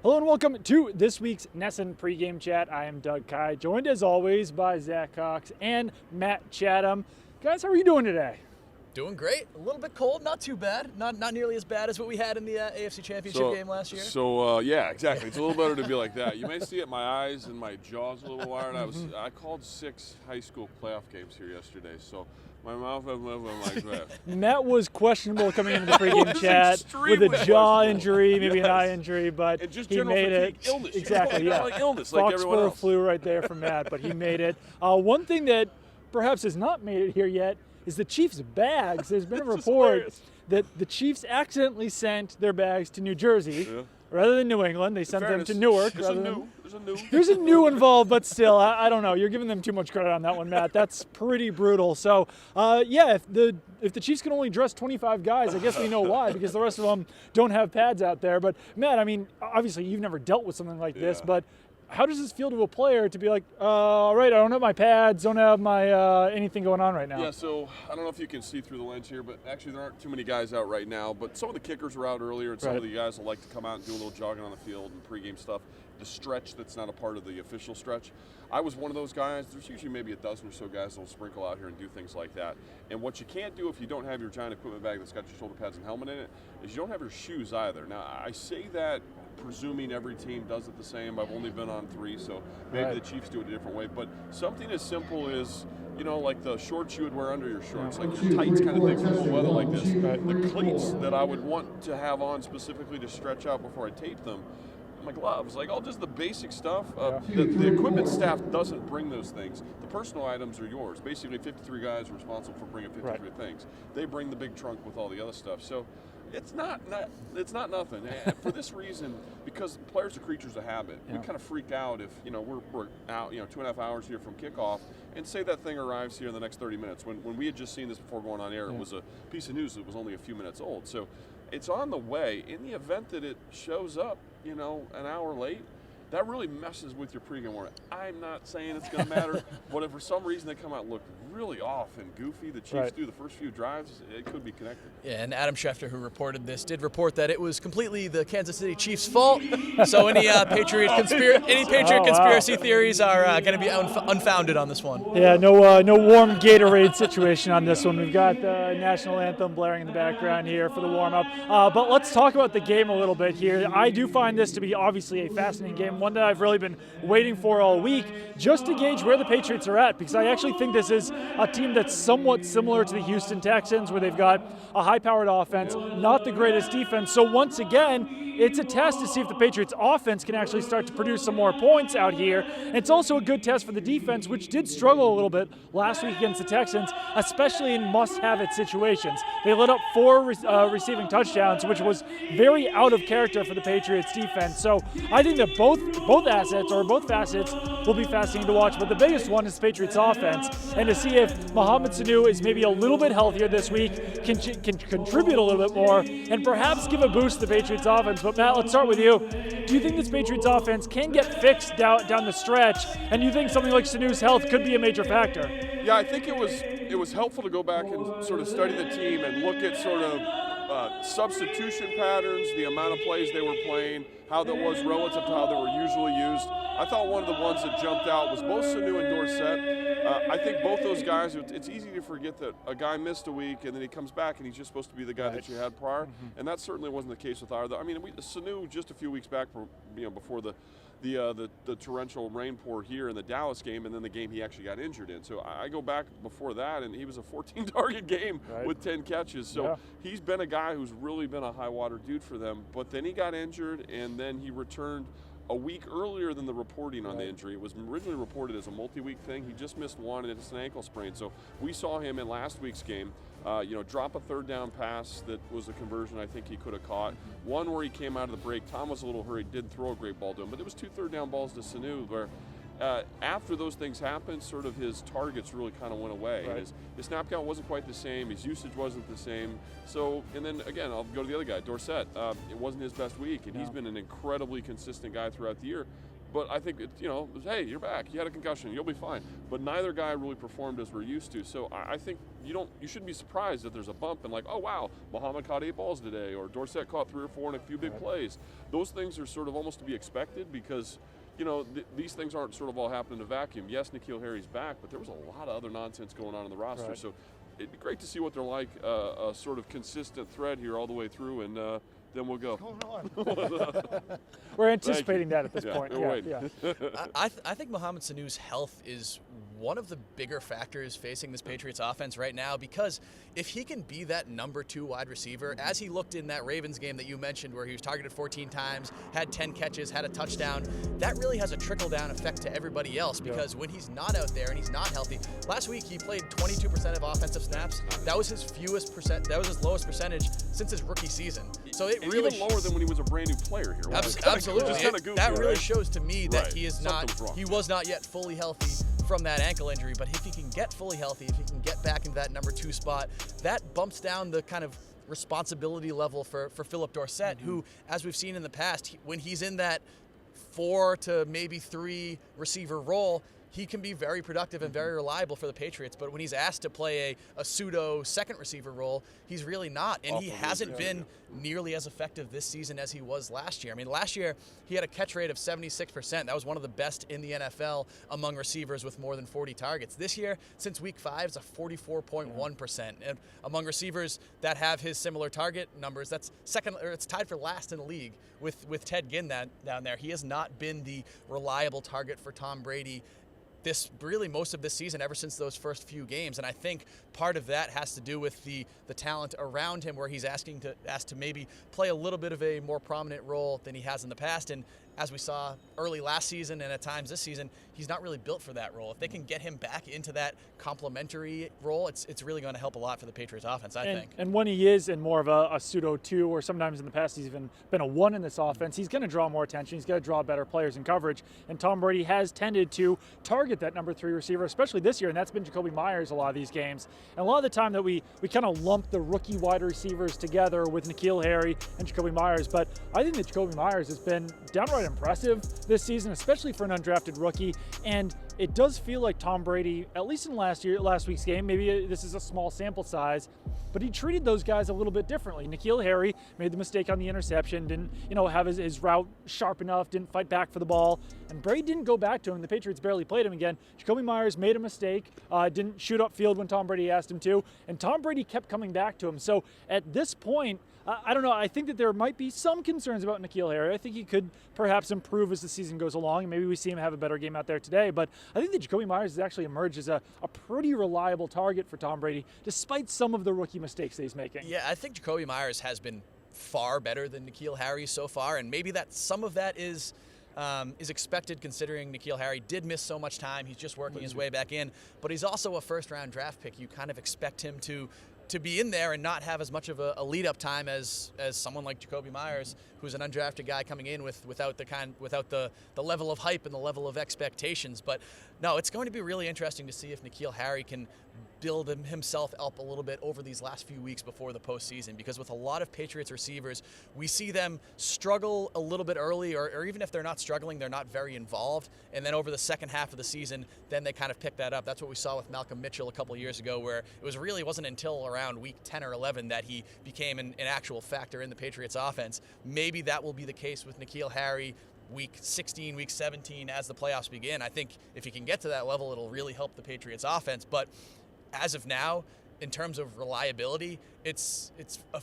Hello and welcome to this week's NESN pregame chat. I am Doug Kai, joined as always by Zach Cox and Matt Chatham. Guys, how are you doing today? Doing great. A little bit cold, not too bad. Not nearly as bad as what we had in the AFC Championship game last year. Yeah, exactly. It's a little better to be like that. You may see it, my eyes and my jaw's a little wired. I called 6 high school playoff games here yesterday, so my mouth was moving like that. Matt was questionable coming into the pregame chat with a jaw injury, maybe an eye injury, but and just he general made fatigue, it. Illness. Exactly, yeah. Like illness, like everyone Foxborough else. flu right there from Matt, but he made it. One thing that perhaps has not made it here yet is the Chiefs' bags. There's been a report that the Chiefs accidentally sent their bags to New Jersey rather than New England. They sent them to Newark. There's a new involved, but still, I don't know. You're giving them too much credit on that one, Matt. That's pretty brutal. So, yeah, if the Chiefs can only dress 25 guys, I guess we know why, because the rest of them don't have pads out there. But, Matt, I mean, obviously you've never dealt with something like this, but how does this feel to a player to be like, all right, I don't have my pads, don't have my anything going on right now? Yeah, so I don't know if you can see through the lens here, but actually there aren't too many guys out right now. But some of the kickers were out earlier, and some of the guys will like to come out and do a little jogging on the field and pregame stuff. The stretch that's not a part of the official stretch. I was one of those guys. There's usually maybe a dozen or so guys that will sprinkle out here and do things like that. And what you can't do if you don't have your giant equipment bag that's got your shoulder pads and helmet in it is you don't have your shoes either. Now, I say that presuming every team does it the same. I've only been on 3, so maybe the Chiefs do it a different way. But something as simple as, you know, like the shorts you would wear under your shorts, like your tights kind of thing for the weather like this. The cleats that I would want to have on specifically to stretch out before I tape them. My gloves, like all just the basic stuff. The equipment staff doesn't bring those things. The personal items are yours. Basically, 53 guys are responsible for bringing 53 things. They bring the big trunk with all the other stuff. So it's not nothing. And for this reason, because players are creatures of habit, we kind of freak out if we're out 2.5 hours here from kickoff, and say that thing arrives here in the next 30 minutes. When we had just seen this before going on air, it was a piece of news that was only a few minutes old. So it's on the way. In the event that it shows up, an hour late, that really messes with your pregame warning. I'm not saying it's going to matter, but if for some reason they come out and look really off and goofy, the Chiefs do the first few drives, it could be connected. Yeah, and Adam Schefter, who reported this, did report that it was completely the Kansas City Chiefs' fault. So any Patriot conspiracy theories are going to be unfounded on this one. Yeah, no warm Gatorade situation on this one. We've got the national anthem blaring in the background here for the warm-up. But let's talk about the game a little bit here. I do find this to be obviously a fascinating game, one that I've really been waiting for all week, just to gauge where the Patriots are at, because I actually think this is a team that's somewhat similar to the Houston Texans, where they've got a high-powered offense, not the greatest defense. So once again, it's a test to see if the Patriots offense can actually start to produce some more points out here. And it's also a good test for the defense, which did struggle a little bit last week against the Texans, especially in must-have-it situations. They let up 4 receiving touchdowns, which was very out of character for the Patriots defense. So I think that both facets will be fascinating to watch, but the biggest one is the Patriots offense, and to see if Mohamed Sanu is maybe a little bit healthier this week, can contribute a little bit more, and perhaps give a boost to the Patriots offense. But Matt, let's start with you. Do you think this Patriots offense can get fixed down the stretch, and do you think something like Sanu's health could be a major factor? Yeah, I think it was helpful to go back and sort of study the team and look at sort of substitution patterns, the amount of plays they were playing, how that was relative to how they were usually used. I thought one of the ones that jumped out was both Sanu and Dorsett. I think both those guys, it's easy to forget that a guy missed a week and then he comes back and he's just supposed to be the guy that you had prior. And that certainly wasn't the case with either. I mean, Sanu just a few weeks back, before the torrential rain pour here in the Dallas game, and then the game he actually got injured in. So I go back before that, and he was a 14-target game with 10 catches. So he's been a guy who's really been a high-water dude for them. But then he got injured, and then he returned a week earlier than the reporting on the injury. It was originally reported as a multi-week thing. He just missed one, and it's an ankle sprain. So we saw him in last week's game, drop a third down pass that was a conversion I think he could have caught. One where he came out of the break. Tom was a little hurried, didn't throw a great ball to him, but it was 2 third down balls to Sanu where after those things happened, sort of his targets really kind of went away. His snap count wasn't quite the same. His usage wasn't the same. So, and then again, I'll go to the other guy, Dorsett. It wasn't his best week, and he's been an incredibly consistent guy throughout the year. But I think, hey, you're back. You had a concussion. You'll be fine. But neither guy really performed as we're used to. So I think you shouldn't be surprised that there's a bump and like, oh, wow, Muhammad caught 8 balls today, or Dorsett caught 3 or 4 in a few big plays. Those things are sort of almost to be expected because, these things aren't sort of all happening in a vacuum. Yes, N'Keal Harry's back, but there was a lot of other nonsense going on in the roster. Right. So it'd be great to see what they're like, a sort of consistent thread here all the way through, and then we'll go. What's going on? We're anticipating that at this Yeah, point. we're Yeah, waiting. yeah. I think Mohamed Sanu's health is one of the bigger factors facing this Patriots offense right now, because if he can be that number 2 wide receiver, as he looked in that Ravens game that you mentioned where he was targeted 14 times, had 10 catches, had a touchdown, that really has a trickle-down effect to everybody else, because when he's not out there and he's not healthy, last week he played 22% of offensive snaps. That was his lowest percentage since his rookie season. So it And really even lower than when he was a brand new player here. Absolutely. Which is kinda goofy, that really right? shows to me that Right. he is Something's wrong. he was not yet fully healthy from that ankle injury. But if he can get fully healthy, if he can get back into that number 2 spot, that bumps down the kind of responsibility level for Philip Dorsett, who, as we've seen in the past, when he's in that 4 to maybe 3 receiver role, he can be very productive and very reliable for the Patriots. But when he's asked to play a pseudo second receiver role, he's really not. And he hasn't been nearly as effective this season as he was last year. I mean, last year he had a catch rate of 76%. That was one of the best in the NFL among receivers with more than 40 targets. This year, since week 5, it's a 44.1%. And among receivers that have his similar target numbers, that's second, or it's tied for last in the league with Ted Ginn down there. He has not been the reliable target for Tom Brady most of this season, ever since those first few games. And I think part of that has to do with the talent around him, where he's asked to maybe play a little bit of a more prominent role than he has in the past. And as we saw early last season and at times this season, he's not really built for that role. If they can get him back into that complementary role, it's really going to help a lot for the Patriots offense, I think. And when he is in more of a pseudo 2, or sometimes in the past he's even been a 1 in this offense, he's going to draw more attention. He's going to draw better players in coverage. And Tom Brady has tended to target that number 3 receiver, especially this year, and that's been JAKOBI Meyers a lot of these games. And a lot of the time that we kind of lump the rookie wide receivers together with N'Keal Harry and JAKOBI Meyers, but I think that JAKOBI Meyers has been downright impressive this season, especially for an undrafted rookie. And it does feel like Tom Brady, at least in last week's game, maybe this is a small sample size, but he treated those guys a little bit differently. N'Keal Harry made the mistake on the interception, didn't have his route sharp enough, didn't fight back for the ball, and Brady didn't go back to him. The Patriots barely played him again. JAKOBI Meyers made a mistake, didn't shoot upfield when Tom Brady asked him to, and Tom Brady kept coming back to him. So at this point, I don't know, I think that there might be some concerns about N'Keal Harry. I think he could perhaps improve as the season goes along, and maybe we see him have a better game out there today. But I think that JAKOBI Meyers has actually emerged as a pretty reliable target for Tom Brady, despite some of the rookie mistakes that he's making. Yeah, I think JAKOBI Meyers has been far better than N'Keal Harry so far, and maybe that some of that is expected, considering N'Keal Harry did miss so much time. He's just working his way back in, but he's also a first-round draft pick. You kind of expect him to be in there and not have as much of a lead-up time as someone like JAKOBI Meyers, who's an undrafted guy coming in without the level of hype and the level of expectations. But no, it's going to be really interesting to see if N'Keal Harry can build himself up a little bit over these last few weeks before the postseason, because with a lot of Patriots receivers, we see them struggle a little bit early, or even if they're not struggling, they're not very involved, and then over the second half of the season, then they kind of pick that up. That's what we saw with Malcolm Mitchell a couple years ago, where it wasn't until around week 10 or 11 that he became an actual factor in the Patriots offense. Maybe that will be the case with N'Keal Harry week 16, week 17 as the playoffs begin. I think if he can get to that level, it'll really help the Patriots offense. But as of now, in terms of reliability, it's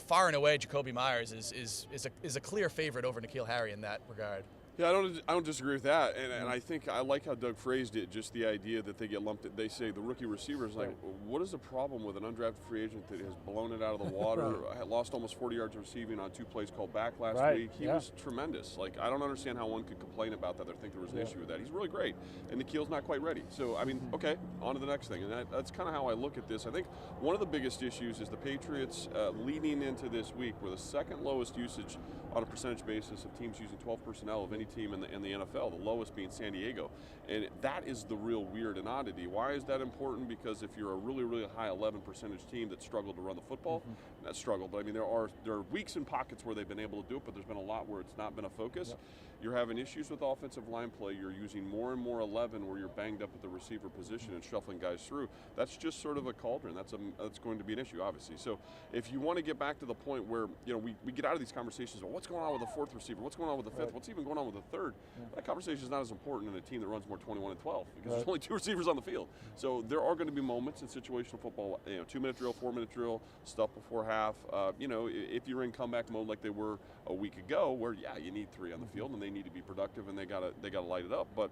far and away JAKOBI Meyers is a clear favorite over N'Keal Harry in that regard. Yeah, I don't disagree with that, and I think I like how Doug phrased it. Just the idea that they get lumped. They say the rookie receivers, like, what is the problem with an undrafted free agent that has blown it out of the water? Lost almost 40 yards receiving on 2 plays called back last week. He was tremendous. Like, I don't understand how one could complain about that or think there was an issue with that. He's really great, and N'Keal's not quite ready. So I mean, okay, on to the next thing, and that's kind of how I look at this. I think one of the biggest issues is the Patriots leading into this week were the second lowest usage on a percentage basis of teams using 12 personnel of any team in the NFL, the lowest being San Diego. And that is the real weird and oddity. Why is that important? Because if you're a really, really high 11 percentage team that struggled to run the football, not struggled, but I mean, there are weeks and pockets where they've been able to do it, but there's been a lot where it's not been a focus. Yep. You're having issues with offensive line play. You're using more and more 11 where you're banged up at the receiver position and shuffling guys through. That's just sort of a cauldron. That's going to be an issue, obviously. So if you want to get back to the point where, you know, we get out of these conversations about what's going on with the fourth receiver, what's going on with the fifth, what's even going on with the third, that conversation is not as important in a team that runs more 21 and 12 because there's only 2 receivers on the field. So there are going to be moments in situational football, you know, 2-minute drill, 4-minute drill, stuff before half. You know, if you're in comeback mode like they were a week ago, where you need 3 on the field and they need to be productive and they gotta light it up. But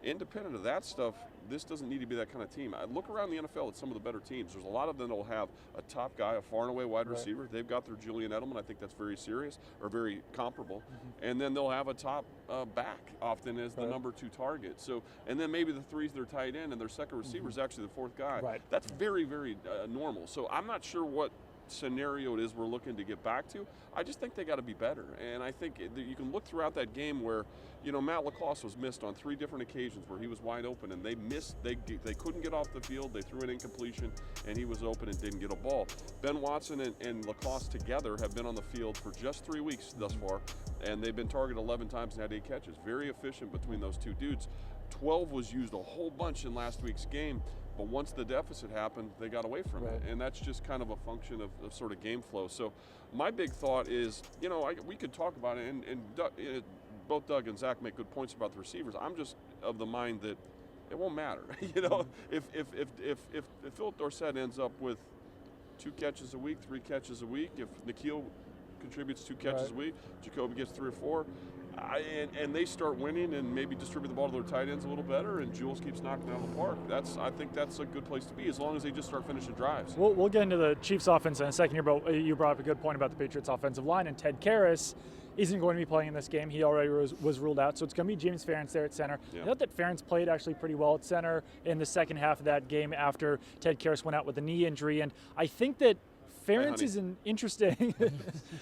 independent of that stuff, this doesn't need to be that kind of team. I look around the NFL at some of the better teams. There's a lot of them that will have a top guy, a far and away wide receiver. They've got their Julian Edelman. I think that's very serious or very comparable. And then they'll have a top back often as the number 2 target. So, and then maybe the 3's their tight end and their second receiver is actually the 4th guy. That's very, very normal. So I'm not sure what scenario it is we're looking to get back to. I just think they got to be better, and I think you can look throughout that game where, you know, Matt LaCosse was missed on 3 different occasions where he was wide open and they missed. They couldn't get off the field. They threw an incompletion and he was open and didn't get a ball. Ben Watson and LaCosse together have been on the field for just 3 weeks thus far, and they've been targeted 11 times and had 8 catches. Very efficient between those 2 dudes. 12 was used a whole bunch in last week's game. But once the deficit happened, they got away from it. And that's just kind of a function of sort of game flow. So my big thought is, you know, we could talk about it, and both Doug and Zach make good points about the receivers. I'm just of the mind that it won't matter. You know, if Philip Dorsett ends up with 2 catches a week, 3 catches a week, if N'Keal contributes 2 catches a week, JAKOBI gets 3 or 4, and they start winning and maybe distribute the ball to their tight ends a little better, and Jules keeps knocking it out of the park. I think that's a good place to be, as long as they just start finishing drives. We'll get into the Chiefs offense in a second here, but you brought up a good point about the Patriots offensive line, and Ted Karras isn't going to be playing in this game. He already was ruled out, so it's going to be James Ferentz there at center. I thought that Ferentz played actually pretty well at center in the second half of that game after Ted Karras went out with a knee injury, and I think that Ferentz is an interesting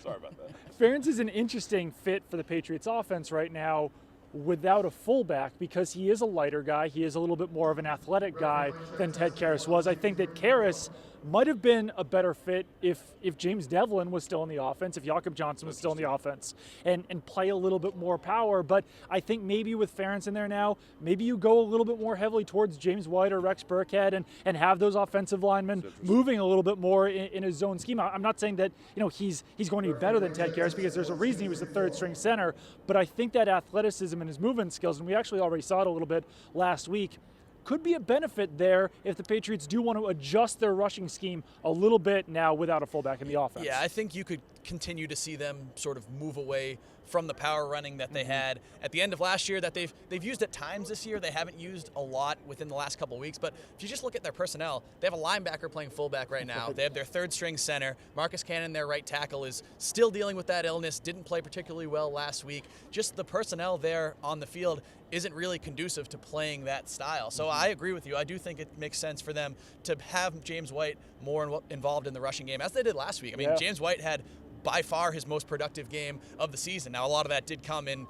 Sorry about that. Ferentz is an interesting fit for the Patriots offense right now without a fullback, because he is a lighter guy. He is a little bit more of an athletic guy than Ted Karras was. I think that Karras might have been a better fit if James Devlin was still in the offense, if Jakob Johnson was still in the offense, and play a little bit more power. But I think maybe with Ferentz in there now, maybe you go a little bit more heavily towards James White or Rex Burkhead and have those offensive linemen moving a little bit more in his zone scheme. I'm not saying that, you know, he's going to be better than Ted Karras, because there's a reason he was the 3rd string center, but I think that athleticism and his movement skills, and we actually already saw it a little bit last week, could be a benefit there if the Patriots do want to adjust their rushing scheme a little bit now without a fullback in the offense. Yeah, I think you could continue to see them sort of move away from the power running that they had at the end of last year, that they've used at times this year. They haven't used a lot within the last couple of weeks, but if you just look at their personnel, they have a linebacker playing fullback right now. They have their 3rd string center. Marcus Cannon, their right tackle, is still dealing with that illness, didn't play particularly well last week. Just the personnel there on the field isn't really conducive to playing that style. So I agree with you. I do think it makes sense for them to have James White more involved in the rushing game, as they did last week. I mean, James White had by far his most productive game of the season. Now, a lot of that did come in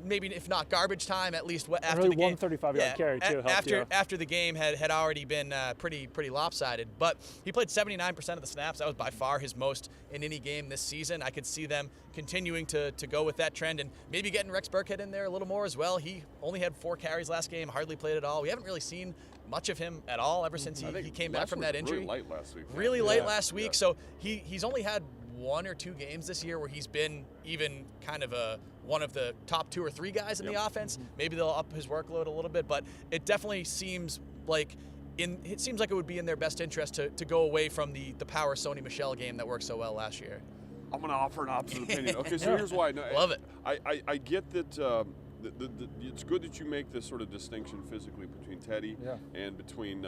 maybe, if not garbage time, at least after the game. 135-yard carry, too. After the game had already been pretty lopsided. But he played 79% of the snaps. That was by far his most in any game this season. I could see them continuing to go with that trend and maybe getting Rex Burkhead in there a little more as well. He only had 4 carries last game, hardly played at all. We haven't really seen much of him at all ever since he came back from that injury. Really late last week. Really late last week. So he's only had 1 or 2 games this year where he's been even kind of one of the top 2 or 3 guys in the offense. Maybe they'll up his workload a little bit, but it definitely seems like it would be in their best interest to go away from the power Sony Michel game that worked so well last year. I'm going to offer an opposite opinion. Okay, so here's why. No, Love it. I get that. It's good that you make this sort of distinction physically between Teddy and between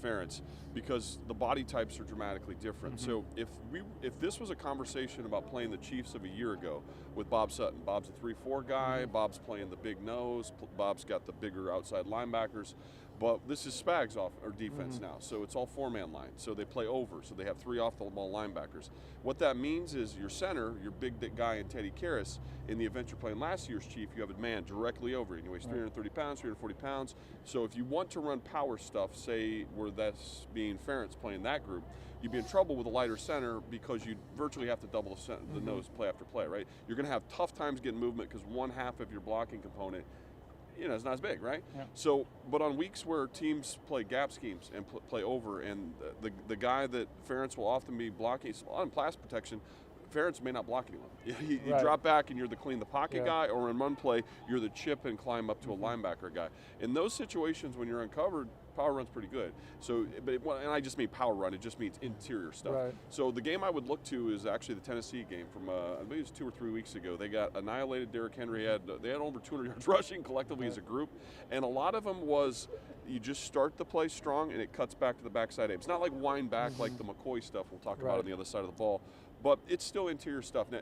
Ferentz, because the body types are dramatically different. So if this was a conversation about playing the Chiefs of a year ago with Bob Sutton, Bob's a 3-4 guy, Bob's playing the big nose, Bob's got the bigger outside linebackers, But this is Spags off or defense now, so it's all 4-man line. So they play over, so they have 3 off-the-ball linebackers. What that means is your center, your big guy in Teddy Karras, in the event you're playing last year's Chief, you have a man directly over you. He weighs 330 pounds, 340 pounds. So if you want to run power stuff, say where that's being Ferentz playing that group, you'd be in trouble with a lighter center because you virtually have to double the nose play after play, right? You're going to have tough times getting movement because 1/2 of your blocking component, it's not as big, right? Yeah. So, but on weeks where teams play gap schemes and play over, and the guy that Ferentz will often be blocking on pass protection, Ferentz may not block anyone. You drop back and you're the clean the pocket guy, or in run play, you're the chip and climb up to a linebacker guy. In those situations when you're uncovered, power run's pretty good. So, and I just mean power run, it just means interior stuff. Right. So the game I would look to is actually the Tennessee game from, I believe it was 2 or 3 weeks ago. They got annihilated. Derrick Henry they had over 200 yards rushing collectively as a group. And a lot of them was, you just start the play strong and it cuts back to the backside aim. It's not like wind back like the McCoy stuff we'll talk about on the other side of the ball, but it's still interior stuff. Now,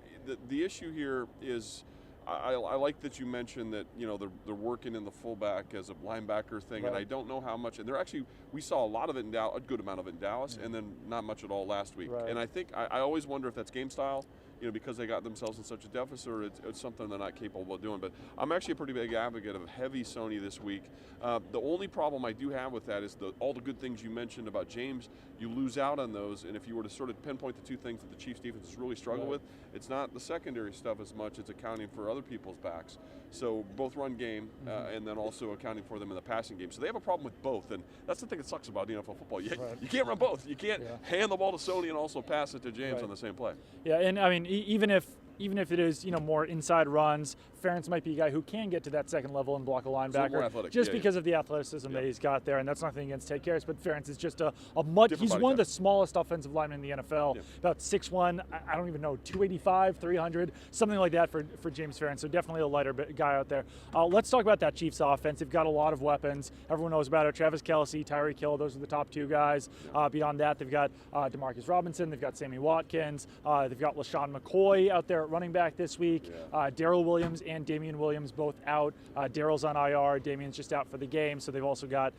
the issue here is, I like that you mentioned that they're working in the fullback as a linebacker thing, and I don't know how much. And they're actually, we saw a lot of it in Dallas, a good amount of it in Dallas, and then not much at all last week. And I think I always wonder if that's game style, because they got themselves in such a deficit, or it's something they're not capable of doing. But I'm actually a pretty big advocate of heavy Sony this week. The only problem I do have with that is all the good things you mentioned about James, you lose out on those. And if you were to sort of pinpoint the 2 things that the Chiefs defense has really struggled with, it's not the secondary stuff as much, it's accounting for other people's backs. So both run game and then also accounting for them in the passing game. So they have a problem with both, and that's the thing that sucks about NFL football. You can't run both. You can't hand the ball to Sony and also pass it to James on the same play. Yeah, and I mean, even if it is more inside runs, Ferentz might be a guy who can get to that second level and block a linebacker just because of the athleticism that he's got there, and that's nothing against Ted Karras, but Ferentz is just a mud. He's one of the smallest offensive linemen in the NFL, about 6'1", I don't even know, 285, 300, something like that for James Ferentz, so definitely a lighter guy out there. Let's talk about that Chiefs offense. They've got a lot of weapons. Everyone knows about it. Travis Kelce, Tyreek Hill, those are the top 2 guys. Beyond that, they've got Demarcus Robinson, they've got Sammy Watkins, they've got LaShawn McCoy out there at running back this week. Darrell Williams and Damian Williams both out. Darrell's on IR. Damian's just out for the game. So they've also got,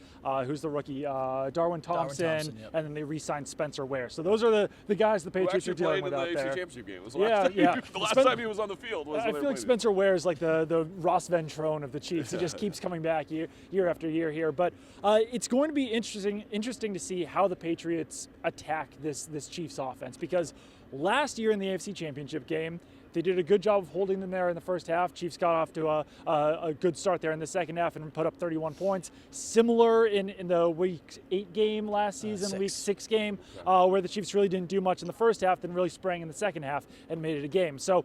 who's the rookie? Darwin Thompson. And then they re-signed Spencer Ware. So those are the guys the Patriots are dealing with out there. Actually played in the AFC Championship game. It was the last time he was on the field. I feel like Spencer Ware is like the Ross Ventrone of the Chiefs. He just keeps coming back year after year here. But it's going to be interesting to see how the Patriots attack this Chiefs offense, because last year in the AFC Championship game, they did a good job of holding them there in the first half. Chiefs got off to a good start there in the second half and put up 31 points. Similar in the Week 8 game last season, Week 6 game, where the Chiefs really didn't do much in the first half, then really sprang in the second half and made it a game. So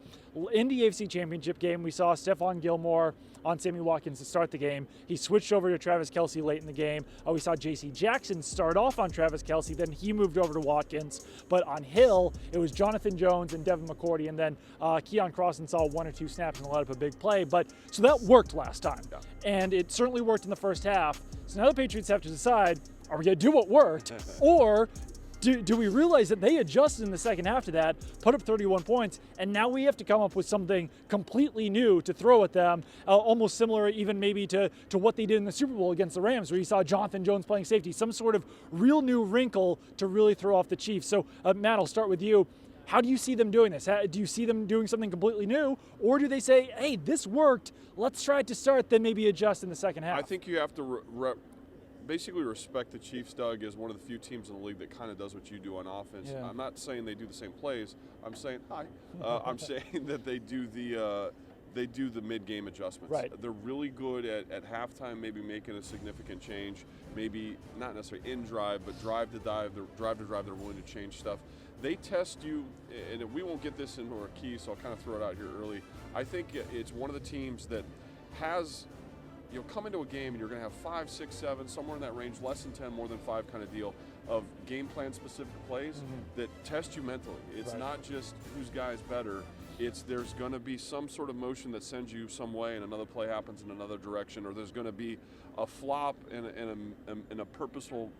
in the AFC Championship game, we saw Stephon Gilmore on Sammy Watkins to start the game. He switched over to Travis Kelce late in the game. We saw J.C. Jackson start off on Travis Kelce, then he moved over to Watkins. But on Hill, it was Jonathan Jones and Devin McCourty, and then Keon Crossan saw 1 or 2 snaps and let up a big play. But so that worked last time, and it certainly worked in the first half. So now the Patriots have to decide, are we going to do what worked, or do we realize that they adjusted in the second half to that, put up 31 points, and now we have to come up with something completely new to throw at them, almost similar even maybe to what they did in the Super Bowl against the Rams, where you saw Jonathan Jones playing safety, some sort of real new wrinkle to really throw off the Chiefs. So, Matt, I'll start with you. How do you see them doing this? Do you see them doing something completely new, or do they say, hey, this worked, let's try it to start, then maybe adjust in the second half? I think you have to basically respect the Chiefs, Doug, as one of the few teams in the league that kind of does what you do on offense. I'm not saying they do the same plays. I'm saying I'm saying that they do the mid-game adjustments. They're really good at halftime, maybe making a significant change. Maybe not necessarily in drive, but drive to drive. They're willing to change stuff. They test you, and we won't get this into our key, so I'll kind of throw it out here early. I think it's one of the teams that has, come into a game and you're going to have 5, 6, 7, somewhere in that range, less than 10, more than 5 kind of deal of game plan specific plays that test you mentally. It's not just whose guy is better. there's going to be some sort of motion that sends you some way and another play happens in another direction, or there's going to be a flop and a purposeful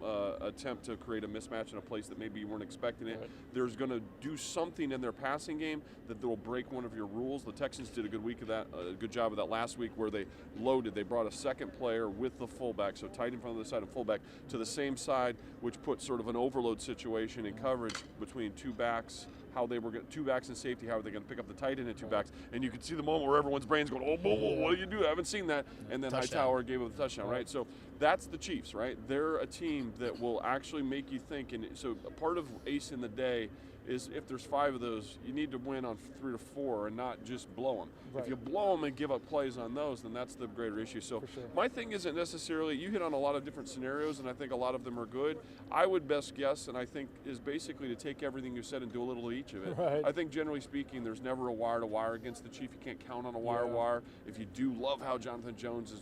attempt to create a mismatch in a place that maybe you weren't expecting it. Right. There's going to do something in their passing game that will break one of your rules. The Texans did a good job of that last week, where they loaded. They brought a second player with the fullback, so tight in front of the side and fullback, to the same side, which put sort of an overload situation in coverage between two backs. How they were going, two backs and safety, how are they going to pick up the tight end and two backs? And you could see the moment where everyone's brain's going, oh, what do you do? I haven't seen that. And then Hightower gave up the touchdown, right? So that's the Chiefs, right? They're a team that will actually make you think. And so a part of ace in the day is, if there's 5 of those, you need to win on 3 to 4 and not just blow them. Right. If you blow them and give up plays on those, then that's the greater issue. So For sure. my thing isn't necessarily, you hit on a lot of different scenarios, and I think a lot of them are good. I would best guess, and I think, is basically to take everything you said and do a little of each of it. Right. I think generally speaking, there's never a wire-to-wire against the Chief. You can't count on a wire-to-wire. If you do love how Jonathan Jones is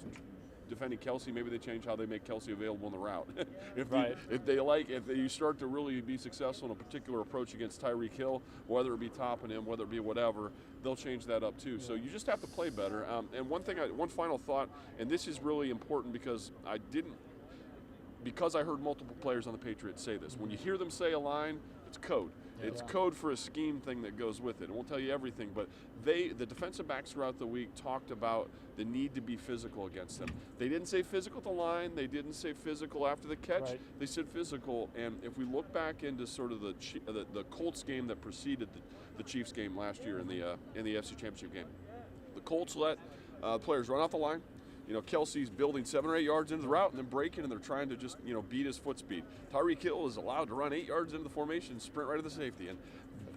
defending Kelsey, maybe they change how they make Kelsey available in the route. if you start to really be successful in a particular approach against Tyreek Hill, whether it be topping him, whether it be whatever, they'll change that up too. So you just have to play better. And one final thought, and this is really important because I heard multiple players on the Patriots say this. When you hear them say a line, it's code. It's code for a scheme thing that goes with it. It won't tell you everything, but the defensive backs throughout the week talked about the need to be physical against them. They didn't say physical at the line. They didn't say physical after the catch. Right. They said physical. And if we look back into sort of the Colts game that preceded the Chiefs game last year in the AFC Championship game, the Colts let players run off the line. You know, Kelsey's building 7 or 8 yards into the route and then breaking, and they're trying to just, beat his foot speed. Tyreek Hill is allowed to run 8 yards into the formation, sprint right to the safety. And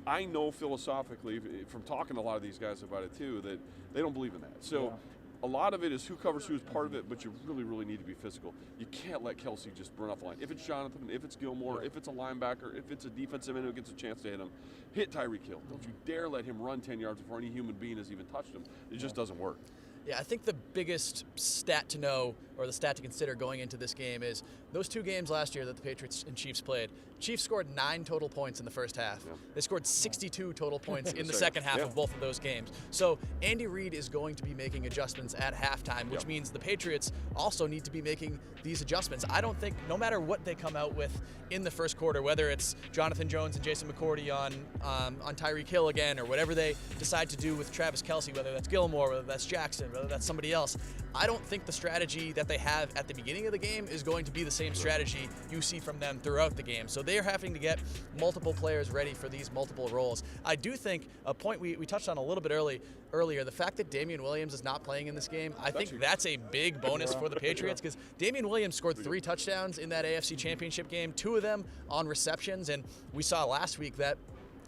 I know philosophically, from talking to a lot of these guys about it too, that they don't believe in that. So a lot of it is who covers who is part of it, but you really, really need to be physical. You can't let Kelsey just run off the line. If it's Jonathan, if it's Gilmore, if it's a linebacker, if it's a defensive end who gets a chance to hit him, hit Tyreek Hill. Don't you dare let him run 10 yards before any human being has even touched him. It just doesn't work. Yeah, I think the biggest stat to know, or the stat to consider going into this game, is those 2 games last year that the Patriots and Chiefs played. Chiefs scored 9 total points in the first half. Yeah. They scored 62 total points in the second half of both of those games. So Andy Reid is going to be making adjustments at halftime, which means the Patriots also need to be making these adjustments. I don't think, no matter what they come out with in the first quarter, whether it's Jonathan Jones and Jason McCourty on Tyreek Hill again, or whatever they decide to do with Travis Kelce, whether that's Gilmore, whether that's Jackson, whether that's somebody else, I don't think the strategy that they have at the beginning of the game is going to be the same strategy you see from them throughout the game. So they are having to get multiple players ready for these multiple roles. I do think a point we touched on a little bit earlier, the fact that Damian Williams is not playing in this game, I think that's a big bonus for the Patriots, because Damian Williams scored 3 touchdowns in that AFC Championship game, 2 of them on receptions, and we saw last week that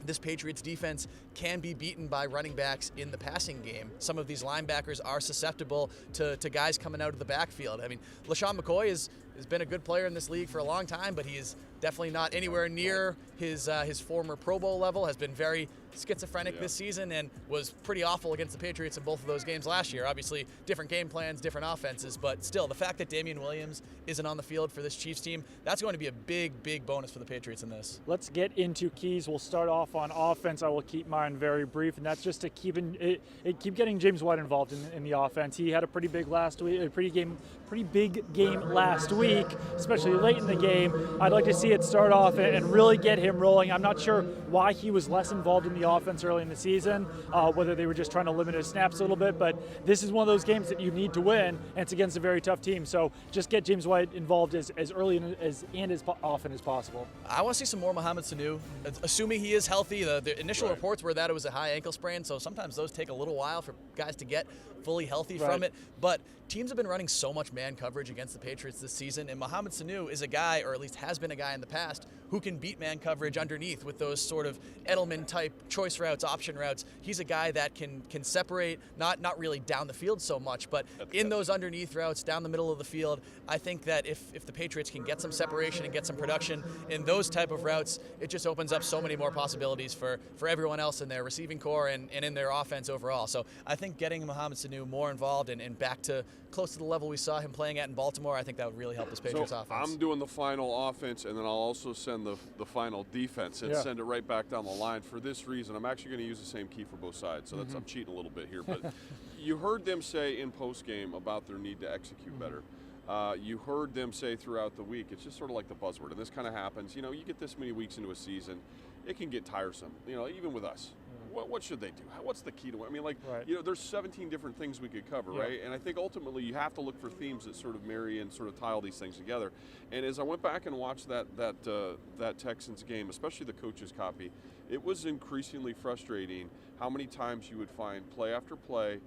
this Patriots defense can be beaten by running backs in the passing game. Some of these linebackers are susceptible to guys coming out of the backfield. I mean, LaShawn McCoy has been a good player in this league for a long time, but he is definitely not anywhere near his former Pro Bowl level, has been very schizophrenic this season, and was pretty awful against the Patriots in both of those games last year. Obviously, different game plans, different offenses, but still, the fact that Damian Williams isn't on the field for this Chiefs team, that's going to be a big, big bonus for the Patriots in this. Let's get into keys. We'll start off on offense. I will keep mine very brief, and that's just to keep getting James White involved in the offense. He had a pretty big big game last week, especially late in the game. I'd like to see it start off and really get him rolling. I'm not sure why he was less involved in the offense early in the season, whether they were just trying to limit his snaps a little bit, but this is one of those games that you need to win, and it's against a very tough team. So just get James White involved as early and as often as possible. I want to see some more Mohamed Sanu, assuming he is healthy. The initial reports were that it was a high ankle sprain, so sometimes those take a little while for guys to get fully healthy from it. But teams have been running so much man coverage against the Patriots this season, and Mohamed Sanu is a guy, or at least has been a guy in the past, who can beat man coverage underneath with those sort of Edelman-type choice routes, option routes. He's a guy that can separate, not really down the field so much, but in those underneath routes, down the middle of the field. I think that if the Patriots can get some separation and get some production in those type of routes, it just opens up so many more possibilities for everyone else in their receiving core and in their offense overall. So I think getting Mohamed Sanu new, more involved, and back to close to the level we saw him playing at in Baltimore, I think that would really help this Patriots offense. I'm doing the final offense, and then I'll also send the final defense and send it right back down the line. For this reason, I'm actually going to use the same key for both sides, so that's I'm cheating a little bit here. But you heard them say in postgame about their need to execute better. You heard them say throughout the week, it's just sort of like the buzzword, and this kind of happens. You know, you get this many weeks into a season, it can get tiresome, you know, even with us. What should they do? What's the key to it? I mean, like, you know, there's 17 different things we could cover, right? And I think ultimately you have to look for themes that sort of marry and sort of tie all these things together. And as I went back and watched that Texans game, especially the coach's copy, it was increasingly frustrating how many times you would find play after play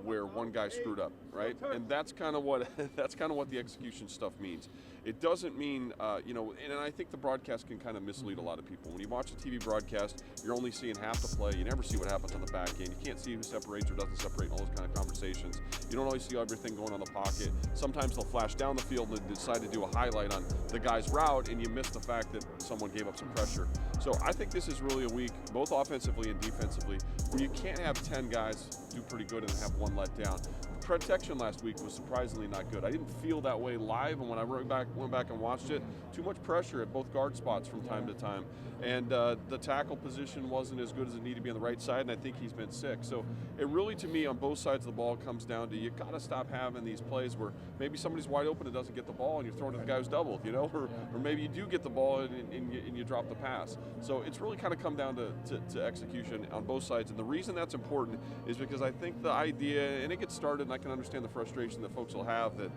where one guy screwed up, right? And that's kind of what the execution stuff means. It doesn't mean, you know, and I think the broadcast can kind of mislead a lot of people. When you watch a TV broadcast, you're only seeing half the play. You never see what happens on the back end. You can't see who separates or doesn't separate, and all those kind of conversations. You don't always see everything going on the pocket. Sometimes they'll flash down the field and decide to do a highlight on the guy's route, and you miss the fact that someone gave up some pressure. So I think this is really a week, both offensively and defensively, where you can't have 10 guys do pretty good and have one let down. Protection last week was surprisingly not good. I didn't feel that way live, and when I went back and watched it, too much pressure at both guard spots from time to time. And the tackle position wasn't as good as it needed to be on the right side, and I think he's been sick. So it really, to me, on both sides of the ball comes down to you got to stop having these plays where maybe somebody's wide open and doesn't get the ball, and you're throwing to the guy who's doubled, you know, or maybe you do get the ball and you drop the pass. So it's really kind of come down to execution on both sides. And the reason that's important is because I think the idea, and it gets started, and I can understand the frustration that folks will have that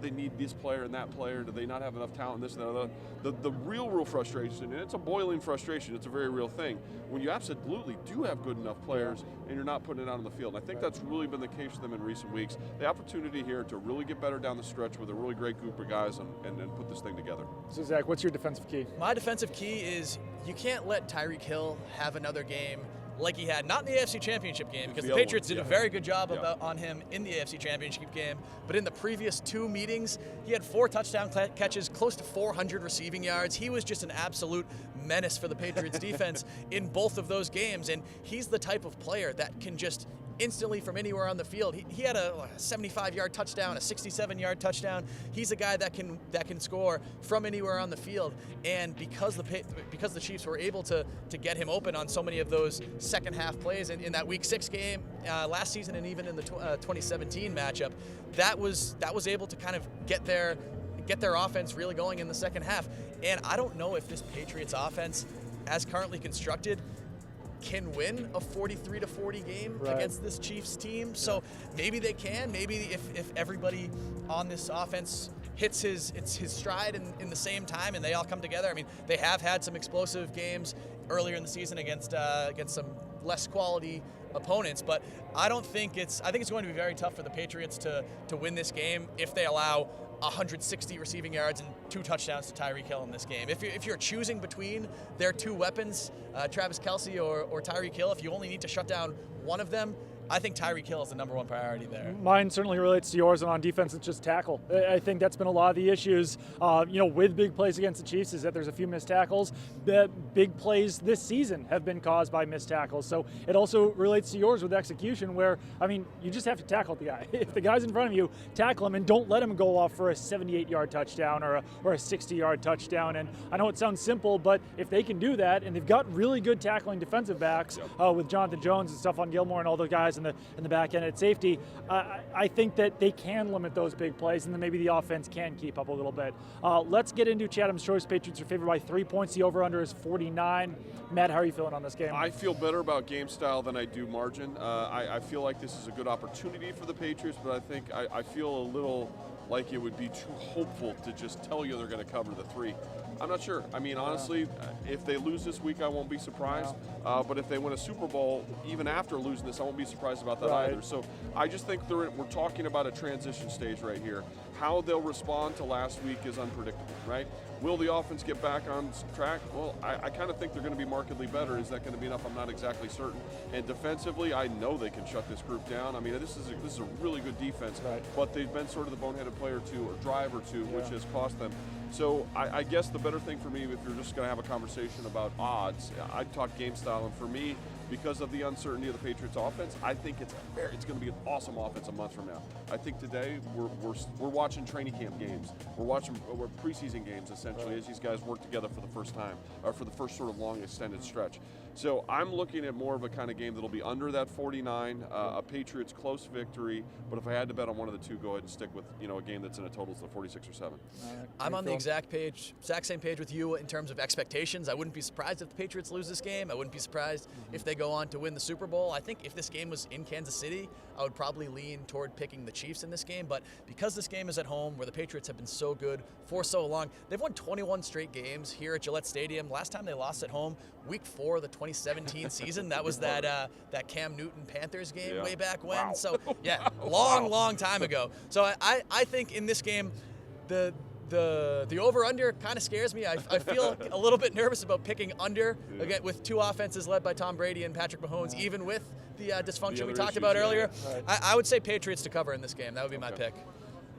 they need this player and that player. Do they not have enough talent? This and that. The real frustration, and it's a boiling frustration. It's a very real thing. When you absolutely do have good enough players and you're not putting it out on the field. And I think that's really been the case for them in recent weeks. The opportunity here to really get better down the stretch with a really great group of guys and put this thing together. So Zach, what's your defensive key? My defensive key is you can't let Tyreek Hill have another game like he had, not in the AFC Championship game, because the Patriots did a very good job on him in the AFC Championship game, but in the previous 2 meetings, he had 4 touchdown catches, close to 400 receiving yards. He was just an absolute menace for the Patriots defense in both of those games, and he's the type of player that can just instantly from anywhere on the field. He had a 75-yard touchdown, a 67-yard touchdown. He's a guy that can score from anywhere on the field. And because the Chiefs were able to get him open on so many of those second half plays in that Week 6 game last season, and even in the 2017 matchup, that was able to kind of get their offense really going in the second half. And I don't know if this Patriots offense, as currently constructed, can win a 43-40 game against this Chiefs team. So maybe they can. Maybe if everybody on this offense hits his stride in the same time and they all come together. I mean, they have had some explosive games earlier in the season against some less quality opponents, but I think it's going to be very tough for the Patriots to win this game if they allow 160 receiving yards and 2 touchdowns to Tyreek Hill in this game. If you're choosing between their 2 weapons, Travis Kelce or Tyreek Hill, if you only need to shut down one of them, I think Tyreek Hill is the number 1 priority there. Mine certainly relates to yours, and on defense, it's just tackle. I think that's been a lot of the issues, with big plays against the Chiefs, is that there's a few missed tackles. The big plays this season have been caused by missed tackles. So it also relates to yours with execution, where, I mean, you just have to tackle the guy. If the guy's in front of you, tackle him and don't let him go off for a 78-yard touchdown or a 60-yard touchdown. And I know it sounds simple, but if they can do that, and they've got really good tackling defensive backs with Jonathan Jones and Stephon Gilmore and all those guys in the back end at safety, I think that they can limit those big plays, and then maybe the offense can keep up a little bit. Let's get into Chatham's choice. Patriots are favored by 3 points. The over-under is 49. Matt, how are you feeling on this game? I feel better about game style than I do margin. I feel like this is a good opportunity for the Patriots, but I think I feel a little like it would be too hopeful to just tell you they're going to cover the 3. I'm not sure. I mean, honestly, if they lose this week, I won't be surprised. But if they win a Super Bowl, even after losing this, I won't be surprised about that either. So I just think we're talking about a transition stage right here. How they'll respond to last week is unpredictable, right? Will the offense get back on track? Well, I kind of think they're going to be markedly better. Is that going to be enough? I'm not exactly certain. And defensively, I know they can shut this group down. I mean, this is a really good defense, but they've been sort of the boneheaded player or 2 or drive or 2, which has cost them. So I guess the better thing for me, if you're just going to have a conversation about odds, I'd talk game style. And for me, because of the uncertainty of the Patriots offense, I think it's going to be an awesome offense a month from now. I think today we're watching training camp games. We're preseason games essentially as these guys work together for the first time, or for the first sort of long extended stretch. So I'm looking at more of a kind of game that'll be under that 49, a Patriots close victory. But if I had to bet on one of the two, go ahead and stick with a game that's in a total of 46 or 7. I'm on the exact same page with you in terms of expectations. I wouldn't be surprised if the Patriots lose this game. I wouldn't be surprised if they go on to win the Super Bowl. I think if this game was in Kansas City, I would probably lean toward picking the Chiefs in this game. But because this game is at home, where the Patriots have been so good for so long, they've won 21 straight games here at Gillette Stadium. Last time they lost at home, Week 4 of the 2017 season. That was that Cam Newton Panthers game way back when. Wow. So yeah, long time ago. So I think in this game, the over-under kind of scares me. I feel a little bit nervous about picking under, again, with two offenses led by Tom Brady and Patrick Mahomes, even with the dysfunction we talked about earlier. I would say Patriots to cover in this game. That would be my pick.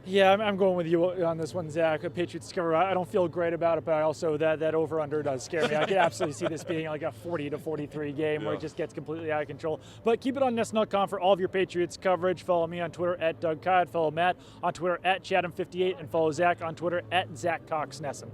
Yeah, I'm going with you on this one, Zach. Patriots to cover. I don't feel great about it, but I also that over-under does scare me. I can absolutely see this being like a 40-43 game where it just gets completely out of control. But keep it on NESN.com for all of your Patriots coverage. Follow me on Twitter at Doug Codd. Follow Matt on Twitter at Chatham58, and follow Zach on Twitter at ZachCoxNESN.